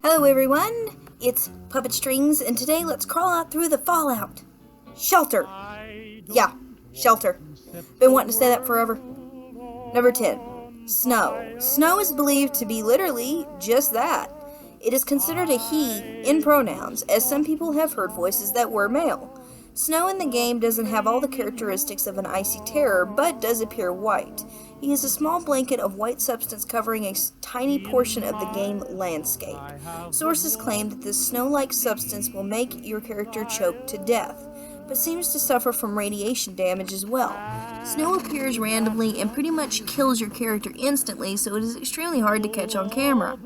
Hello everyone, it's Puppet Strings, and today let's crawl out through the fallout. Shelter. Yeah, shelter. Been wanting to say that forever. Number 10. Snow. Snow is believed to be literally just that. It is considered a he in pronouns, as some people have heard voices that were male. Snow in the game doesn't have all the characteristics of an icy terror, but does appear white. He is a small blanket of white substance covering a tiny portion of the game landscape. Sources claim that this snow-like substance will make your character choke to death, but seems to suffer from radiation damage as well. Snow appears randomly and pretty much kills your character instantly, so it is extremely hard to catch on camera.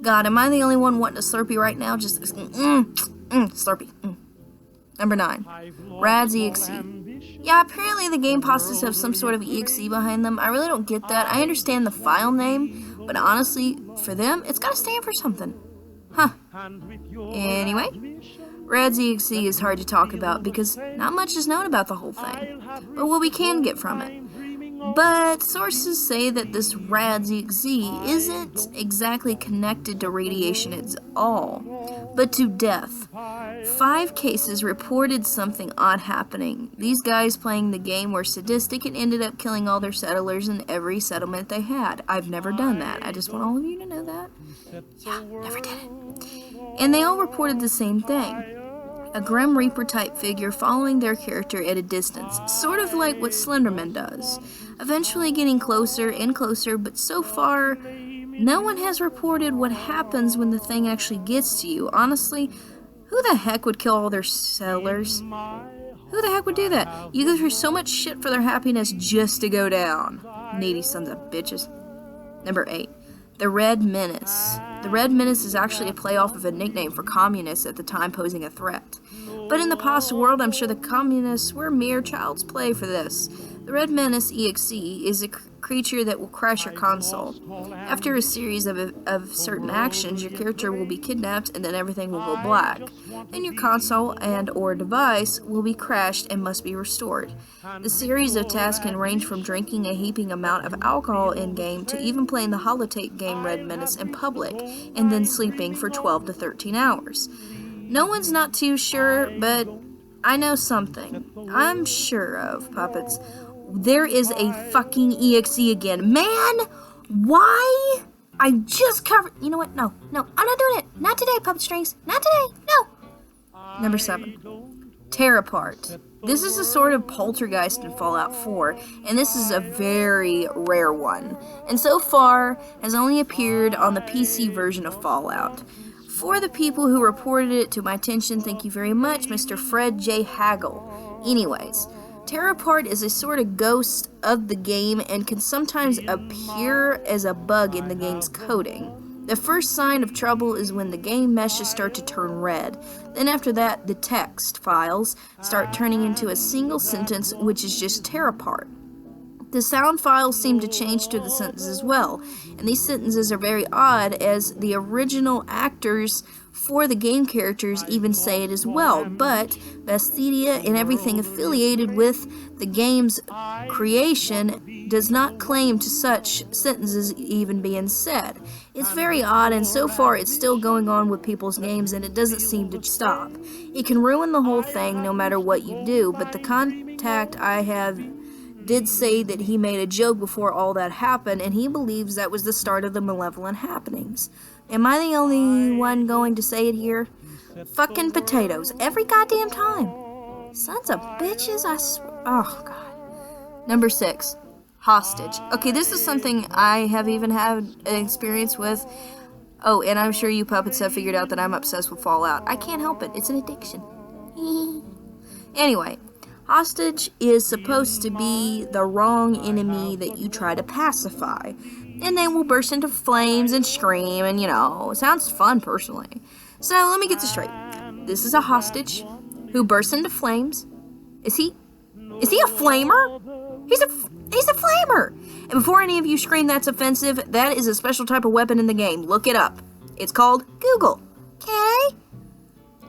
God, am I the only one wanting a Slurpee right now? Just, Slurpee. Number 9. Rad's EXE. Yeah, apparently the game pastas have some sort of EXE behind them. I really don't get that. I understand the file name, but honestly, for them, it's gotta stand for something. Huh. Anyway, Rad's EXE is hard to talk about because not much is known about the whole thing, but what we can get from it. But sources say that this Rad's EXE isn't exactly connected to radiation at all, but to death. 5 cases reported something odd happening. These guys playing the game were sadistic and ended up killing all their settlers in every settlement they had. I've never done that. I just want all of you to know that. Yeah, never did it. And they all reported the same thing. A Grim Reaper type figure following their character at a distance, sort of like what Slenderman does. Eventually getting closer and closer, but so far, no one has reported what happens when the thing actually gets to you. Honestly, who the heck would kill all their settlers? Who the heck would do that? You go through so much shit for their happiness just to go down. Needy sons of bitches. Number 8. The Red Menace. The Red Menace is actually a playoff of a nickname for communists at the time posing a threat. But in the past world, I'm sure the communists were mere child's play for this. The Red Menace EXE is a creature that will crash your console. After a series of certain actions, your character will be kidnapped and then everything will go black. Then your console and or device will be crashed and must be restored. The series of tasks can range from drinking a heaping amount of alcohol in-game to even playing the holotape game Red Menace in public and then sleeping for 12 to 13 hours. No one's not too sure, but I know something. I'm sure of, puppets. There is a fucking EXE again. Man, why? I just covered... You know what? No, I'm not doing it. Not today, Puppet Strings. Not today. No. Number 7. Tear Apart. This is a sort of poltergeist in Fallout 4, and this is a very rare one, and so far has only appeared on the PC version of Fallout. For the people who reported it to my attention, thank you very much, Mr. Fred J. Haggle. Anyways, Tear Apart is a sort of ghost of the game and can sometimes appear as a bug in the game's coding. The first sign of trouble is when the game meshes start to turn red. Then after that, the text files start turning into a single sentence, which is just Tear Apart. The sound files seem to change to the sentences as well, and these sentences are very odd as the original actors for the game characters even say it as well, but Basthedia and everything affiliated with the game's creation does not claim to such sentences even being said. It's very odd, and so far it's still going on with people's games and it doesn't seem to stop. It can ruin the whole thing no matter what you do, but the contact I have did say that he made a joke before all that happened, and he believes that was the start of the malevolent happenings. Am I the only one going to say it here? Fucking potatoes, every goddamn time. Sons of bitches, I swear. Oh, God. Number 6. Hostage. Okay, this is something I have even had an experience with. Oh, and I'm sure you puppets have figured out that I'm obsessed with Fallout. I can't help it. It's an addiction. Anyway. Hostage is supposed to be the wrong enemy that you try to pacify. And they will burst into flames and scream and, it sounds fun personally. So let me get this straight. This is a hostage who bursts into flames. Is he a flamer? He's a flamer! And before any of you scream that's offensive, that is a special type of weapon in the game. Look it up. It's called Google. Okay?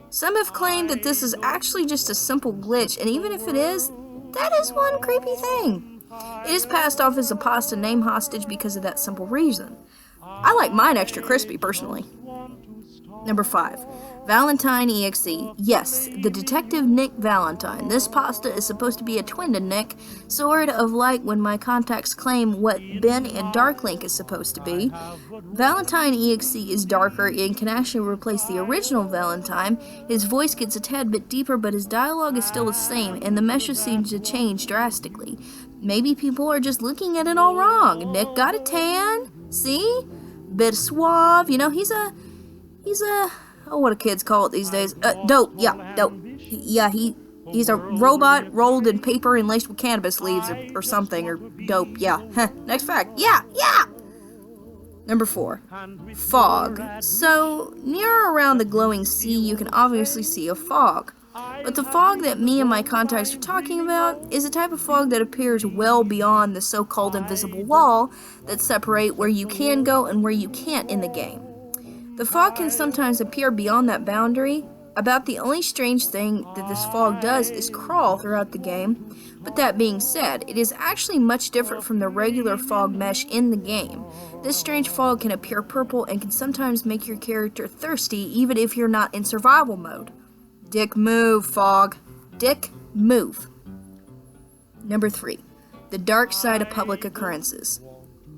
Some have claimed that this is actually just a simple glitch, and even if it is, that is one creepy thing. It is passed off as a pasta name hostage because of that simple reason. I like mine extra crispy, personally. Number 5. Valentine EXE. Yes, the detective Nick Valentine. This pasta is supposed to be a twin to Nick, sort of like when my contacts claim what Ben in Darklink is supposed to be. Valentine EXE is darker and can actually replace the original Valentine. His voice gets a tad bit deeper, but his dialogue is still the same, and the meshes seem to change drastically. Maybe people are just looking at it all wrong. Nick got a tan. See? Bit suave. You know, he's a oh, what do kids call it these days? Dope. Yeah, dope. Yeah, he's a robot rolled in paper and laced with cannabis leaves or something, or dope. Yeah. Next fact. Yeah. Number 4. Fog. So, near or around the glowing sea, you can obviously see a fog. But the fog that me and my contacts are talking about is a type of fog that appears well beyond the so-called invisible wall that separate where you can go and where you can't in the game. The fog can sometimes appear beyond that boundary. About the only strange thing that this fog does is crawl throughout the game. But that being said, it is actually much different from the regular fog mesh in the game. This strange fog can appear purple and can sometimes make your character thirsty even if you're not in survival mode. Dick move, fog. Dick move. Number 3. The dark side of public occurrences.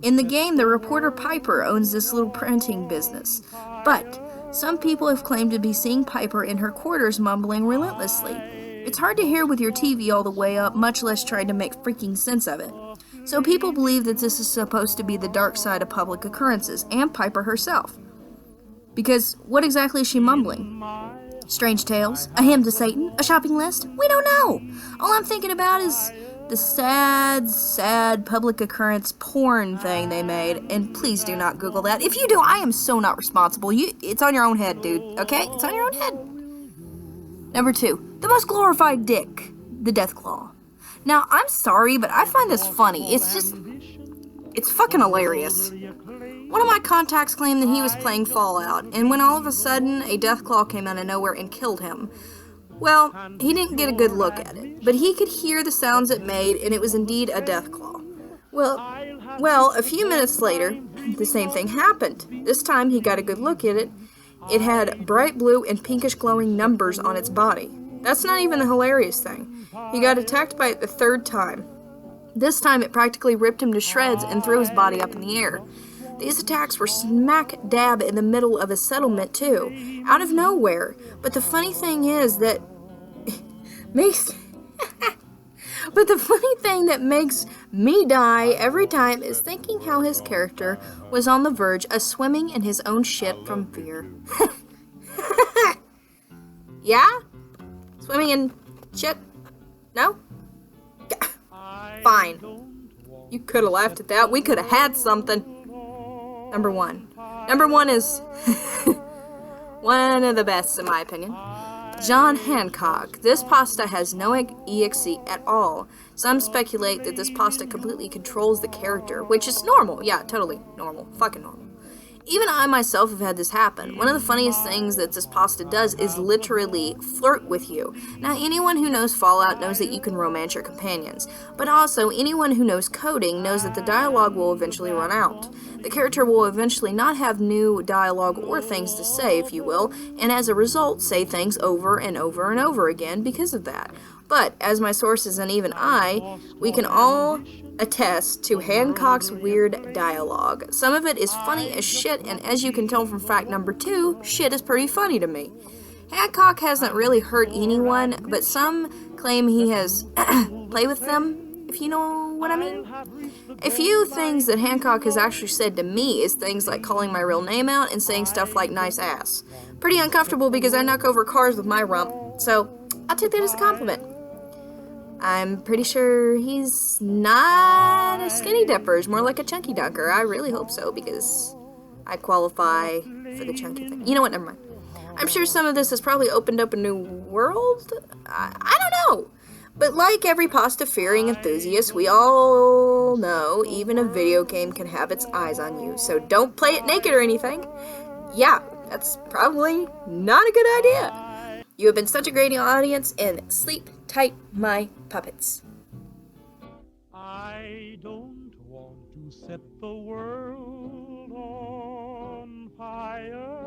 In the game, the reporter Piper owns this little printing business, but some people have claimed to be seeing Piper in her quarters mumbling relentlessly. It's hard to hear with your TV all the way up, much less trying to make freaking sense of it. So people believe that this is supposed to be the dark side of public occurrences, and Piper herself. Because what exactly is she mumbling? Strange tales? A hymn to Satan? A shopping list? We don't know! All I'm thinking about is the sad public occurrence porn thing they made, and please do not Google that. If you do, I am so not responsible. It's on your own head, dude, okay? It's on your own head. Number 2, the most glorified dick, the deathclaw. Now, I'm sorry, but I find this funny. It's fucking hilarious. One of my contacts claimed that he was playing Fallout, and when all of a sudden a deathclaw came out of nowhere and killed him. Well, he didn't get a good look at it, but he could hear the sounds it made, and it was indeed a deathclaw. Well, a few minutes later, the same thing happened. This time he got a good look at it. It had bright blue and pinkish glowing numbers on its body. That's not even the hilarious thing. He got attacked by it the 3rd time. This time it practically ripped him to shreds and threw his body up in the air. These attacks were smack dab in the middle of a settlement too, out of nowhere. But the funny thing is that But the funny thing that makes me die every time is thinking how his character was on the verge of swimming in his own shit from fear. Yeah? Swimming in shit? No? Fine. You could have laughed at that. We could have had something. Number 1. Number 1 is one of the best, in my opinion. John Hancock. This pasta has no EXE at all. Some speculate that this pasta completely controls the character, which is normal. Yeah, totally normal. Fucking normal. Even I myself have had this happen. One of the funniest things that this pasta does is literally flirt with you. Now, anyone who knows Fallout knows that you can romance your companions, but also anyone who knows coding knows that the dialogue will eventually run out. The character will eventually not have new dialogue or things to say, if you will, and as a result, say things over and over and over again because of that. But, as my sources and even we can all attest to Hancock's weird dialogue. Some of it is funny as shit, and as you can tell from fact number 2, shit is pretty funny to me. Hancock hasn't really hurt anyone, but some claim he has played with them, if you know what I mean. A few things that Hancock has actually said to me is things like calling my real name out and saying stuff like nice ass. Pretty uncomfortable because I knock over cars with my rump, so I'll take that as a compliment. I'm pretty sure he's not a skinny dipper, he's more like a chunky dunker. I really hope so, because I qualify for the chunky thing. You know what, never mind. I'm sure some of this has probably opened up a new world? I don't know. But like every pasta-fearing enthusiast, we all know even a video game can have its eyes on you, so don't play it naked or anything. Yeah, that's probably not a good idea. You have been such a great audience, and sleep tight, my puppets. I don't want to set the world on fire.